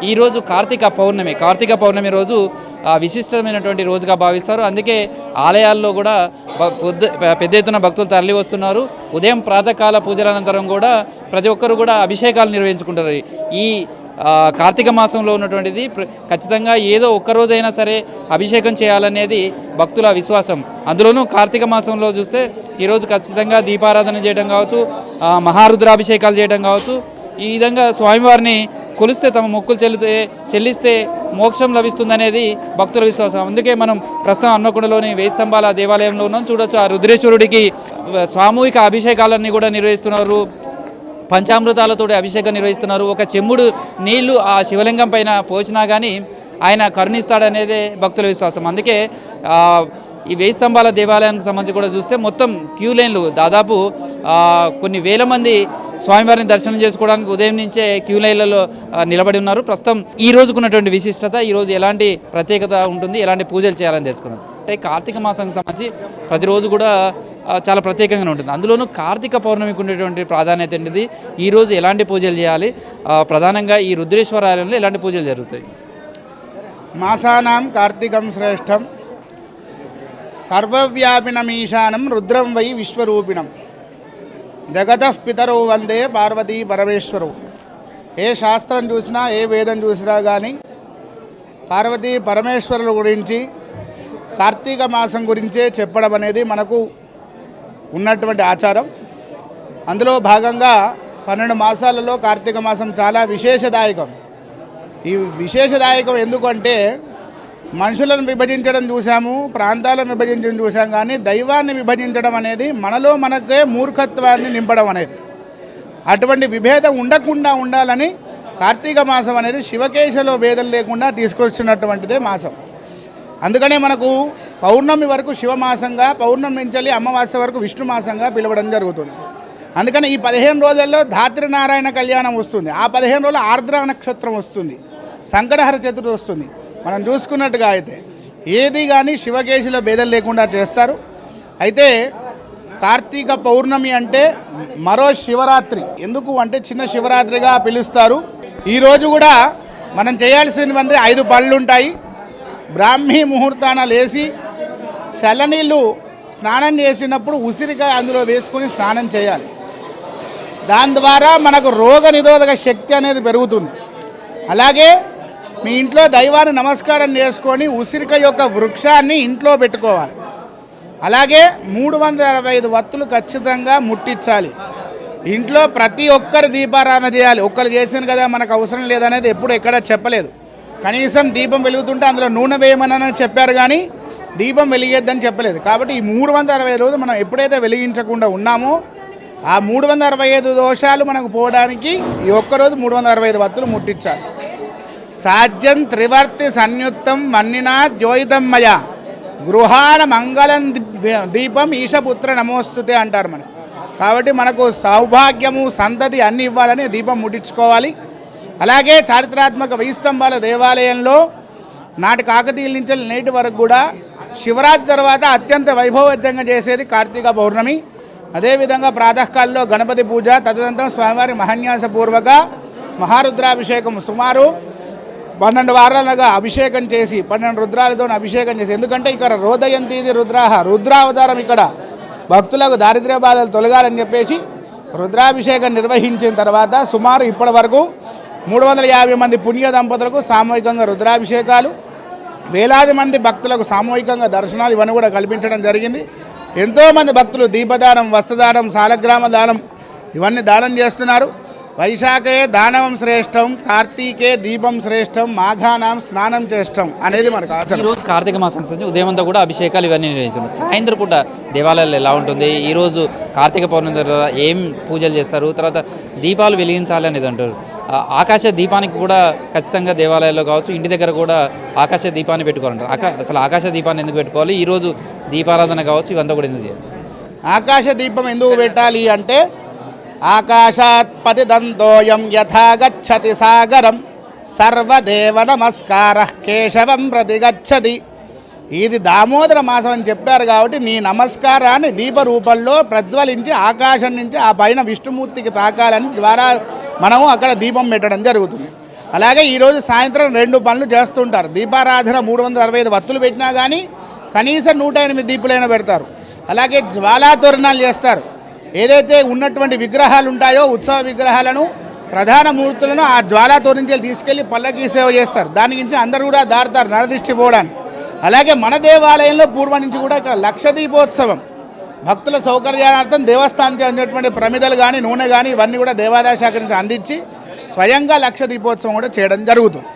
ఈరోజు కార్తీక పౌర్ణమి రోజు విశిష్టమైనటువంటి రోజుగా భావిస్తారు. అందుకే ఆలయాల్లో కూడా పెద్ద ఎత్తున భక్తులు తరలి వస్తున్నారు. ఉదయం ప్రాతకాల పూజల అనంతరం కూడా ప్రతి ఒక్కరు కూడా అభిషేకాలు నిర్వహించుకుంటారు. ఈ కార్తీక మాసంలో ఉన్నటువంటిది ఖచ్చితంగా ఏదో ఒక్కరోజైనా సరే అభిషేకం చేయాలనేది భక్తుల విశ్వాసం. అందులోనూ కార్తీక మాసంలో చూస్తే ఈరోజు ఖచ్చితంగా దీపారాధన చేయడం కావచ్చు, మహారుద్రాభిషేకాలు చేయడం కావచ్చు, ఈ విధంగా స్వామివారిని కొలిస్తే తమ మొక్కులు చెల్లిస్తే మోక్షం లభిస్తుందనేది భక్తుల విశ్వాసం. అందుకే మనం ప్రస్తుతం హన్మకొండలోని 1000 స్తంభాల దేవాలయంలో ఉన్నాం. చూడొచ్చు, ఆ రుద్రేశ్వరుడికి సామూహిక అభిషేకాలన్నీ కూడా నిర్వహిస్తున్నారు. పంచామృతాలతో అభిషేకం నిర్వహిస్తున్నారు. ఒక చెంబుడు నీళ్లు ఆ శివలింగం పైన పోసినా కానీ ఆయన కరుణిస్తాడనేదే భక్తుల విశ్వాసం. అందుకే ఈ 1000 స్తంభాల దేవాలయానికి సంబంధించి కూడా చూస్తే మొత్తం క్యూ లైన్లు దాదాపు కొన్ని వేల మంది స్వామివారిని దర్శనం చేసుకోవడానికి ఉదయం నుంచే క్యూ లైన్లలో నిలబడి ఉన్నారు. ప్రస్తుతం ఈ రోజుకున్నటువంటి విశిష్టత, ఈరోజు ఎలాంటి ప్రత్యేకత ఉంటుంది, ఎలాంటి పూజలు చేయాలని తెలుసుకుందాం. అంటే కార్తీక మాసానికి సంబంధించి ప్రతిరోజు కూడా చాలా ప్రత్యేకంగా ఉంటుంది. అందులోనూ కార్తీక పౌర్ణమికి ఉండేటువంటి ప్రాధాన్యత ఏంటిది, ఈరోజు ఎలాంటి పూజలు చేయాలి, ప్రధానంగా ఈ రుద్రేశ్వర ఆలయంలో ఎలాంటి పూజలు జరుగుతాయి? మాసానాం కార్తీకం శ్రేష్టం సర్వవ్యాపినమీశానం రుద్రం వై విశ్వరూపిణం జగతః పితరో వందే పార్వతీ పరమేశ్వరు. ఏ శాస్త్రం చూసినా ఏ వేదం చూసినా కానీ పార్వతీ పరమేశ్వరుల గురించి కార్తీక మాసం గురించే చెప్పడం అనేది మనకు ఉన్నటువంటి ఆచారం. అందులో భాగంగా 12 మాసాలలో కార్తీక మాసం చాలా విశేషదాయకం. ఈ విశేషదాయకం ఎందుకంటే మనుషులను విభజించడం చూసాము, ప్రాంతాలను విభజించడం చూసాం, కానీ దైవాన్ని విభజించడం అనేది మనలో మనకే మూర్ఖత్వాన్ని నింపడం అనేది. అటువంటి విభేదం ఉండకుండా ఉండాలని కార్తీక మాసం అనేది శివకేశలో భేదం లేకుండా తీసుకొచ్చినటువంటిదే మాసం. అందుకనే మనకు పౌర్ణమి వరకు శివమాసంగా, పౌర్ణమి నుంచి అమావాస్య వరకు విష్ణుమాసంగా పిలవడం జరుగుతుంది. అందుకని ఈ 15 రోజుల్లో ధాత్రి నారాయణ కళ్యాణం వస్తుంది. ఆ 15 రోజులు ఆర్ద్ర నక్షత్రం వస్తుంది, సంకటహర చతుర్థి వస్తుంది. మనం చూసుకున్నట్టుగా అయితే ఏది కానీ శివకేశిలో భేదం లేకుండా చేస్తారు. అయితే కార్తీక పౌర్ణమి అంటే మరో శివరాత్రి. ఎందుకు అంటే చిన్న శివరాత్రిగా పిలుస్తారు. ఈరోజు కూడా మనం చేయాల్సినవి 5 పనులు ఉంటాయి. బ్రాహ్మీ ముహూర్తాన లేచి చల్లనీళ్ళు స్నానం చేసినప్పుడు ఉసిరికాయ అందులో వేసుకొని స్నానం చేయాలి. దాని ద్వారా మనకు రోగ నిరోధక శక్తి అనేది పెరుగుతుంది. అలాగే మీ ఇంట్లో దైవాన్ని నమస్కారం చేసుకొని ఉసిరికాయ యొక్క వృక్షాన్ని ఇంట్లో పెట్టుకోవాలి. అలాగే 365 వత్తులు ఖచ్చితంగా ముట్టించాలి. ఇంట్లో ప్రతి ఒక్కరు దీపారాధన చేయాలి. ఒక్కరు చేసాను కదా మనకు అవసరం లేదనేది ఎప్పుడు ఎక్కడ చెప్పలేదు. కనీసం దీపం వెలుగుతుంటే అందులో నూనె వేయమని చెప్పారు, కానీ దీపం వెలిగేద్దని చెప్పలేదు. కాబట్టి ఈ 365 రోజులు మనం ఎప్పుడైతే వెలిగించకుండా ఉన్నామో ఆ 365 దోషాలు మనకు పోవడానికి ఈ ఒక్కరోజు 365 వత్తులు ముట్టించాలి. సాధ్యం త్రివర్తి సన్యుక్తం మన్నినా ద్యోయితమ్మయ గృహాన మంగళం దీపం ఈశపుత్ర నమోస్తుతే అంటారు మనకు. కాబట్టి మనకు సౌభాగ్యము సంతతి అన్ని ఇవ్వాలని దీపం ముట్టించుకోవాలి. అలాగే చారిత్రాత్మక 1000 స్తంభాల దేవాలయంలో నాటి కాకతీయుల నుంచి నేటి వరకు కూడా శివరాత్రి తర్వాత అత్యంత వైభవోద్యంగా చేసేది కార్తీక పౌర్ణమి. అదేవిధంగా ప్రాతకాలంలో గణపతి పూజ, తదనంతరం స్వామివారి మహాన్యాసపూర్వక మహారుద్రాభిషేకం సుమారు 12 వారాలుగా అభిషేకం చేసి 12 రుద్రాలతో అభిషేకం చేసి, ఎందుకంటే ఇక్కడ రోదయంతీది రుద్రాహ రుద్రావతారం, ఇక్కడ భక్తులకు దారిద్ర్య బాధలు తొలగాలని చెప్పేసి రుద్రాభిషేకం నిర్వహించిన తర్వాత సుమారు ఇప్పటి వరకు 350 మంది పుణ్య దంపతులకు సామూహికంగా రుద్రాభిషేకాలు, వేలాది మంది భక్తులకు సామూహికంగా దర్శనాలు ఇవన్నీ కూడా కల్పించడం జరిగింది. ఎంతోమంది భక్తులు దీపదానం, వస్త్రదానం, సాలగ్రామ దానం ఇవన్నీ దానం చేస్తున్నారు. వైశాఖే దానవం శ్రేష్టం, కార్తీకే దీపం శ్రేష్టం, మాఘానాం స్నానం చేష్టం అనేది మనకు ఆచారం. ఈరోజు కార్తీక మాసం ఉదయం అంతా కూడా అభిషేకాలు ఇవన్నీ నిర్వహించారు. సాయంత్రం పూట దేవాలయాలు ఎలా ఉంటుంది, ఈరోజు కార్తీక పౌర్ణమి తర్వాత ఏం పూజలు చేస్తారు, తర్వాత దీపాలు వెలిగించాలి అనేది అంటారు. ఆకాశ దీపానికి కూడా ఖచ్చితంగా దేవాలయాల్లో కావచ్చు, ఇంటి దగ్గర కూడా ఆకాశ దీపాన్ని పెట్టుకోవాలంటారు. అసలు ఆకాశ దీపాన్ని ఎందుకు పెట్టుకోవాలి, ఈరోజు దీపారాధన కావచ్చు, ఇవంతా కూడా ఎందుకు చేయాలి? ఆకాశ దీపం ఎందుకు పెట్టాలి అంటే ఆకాశాత్ పతిదంతోయం యథా గచ్చతి సాగరం సర్వదేవ నమస్కారః కేశవం ప్రతిగచ్చతి. ఇది దామోదర మాసం అని చెప్పారు కాబట్టి నీ నమస్కారాన్ని దీప రూపంలో ప్రజ్వలించి ఆకాశం నుంచి ఆ పైన విష్ణుమూర్తికి తాకాలని ద్వారా మనము అక్కడ దీపం పెట్టడం జరుగుతుంది. అలాగే ఈరోజు సాయంత్రం 2 పనులు చేస్తుంటారు. దీపారాధన 365 వత్తులు పెట్టినా కానీ కనీసం 108 దీపులైనా పెడతారు. అలాగే జ్వాలా తోరణాలు చేస్తారు. ఏదైతే ఉన్నటువంటి విగ్రహాలు ఉంటాయో ఉత్సవ విగ్రహాలను ప్రధాన మూర్తులను ఆ జ్వాలా తోరణాలు తీసుకెళ్లి పల్లకి సేవ చేస్తారు. దాని గురించి అందరూ కూడా దారుతారు నరదిష్టి పోవడానికి. అలాగే మన దేవాలయంలో పూర్వం నుంచి కూడా ఇక్కడ లక్ష దీపోత్సవం భక్తుల సౌకర్యార్థం దేవస్థానం చెందినటువంటి ప్రమిదలు కానీ నూనె కానీ ఇవన్నీ కూడా దేవాదాయ శాఖ నుంచి అందించి స్వయంగా లక్ష దీపోత్సవం కూడా చేయడం జరుగుతుంది.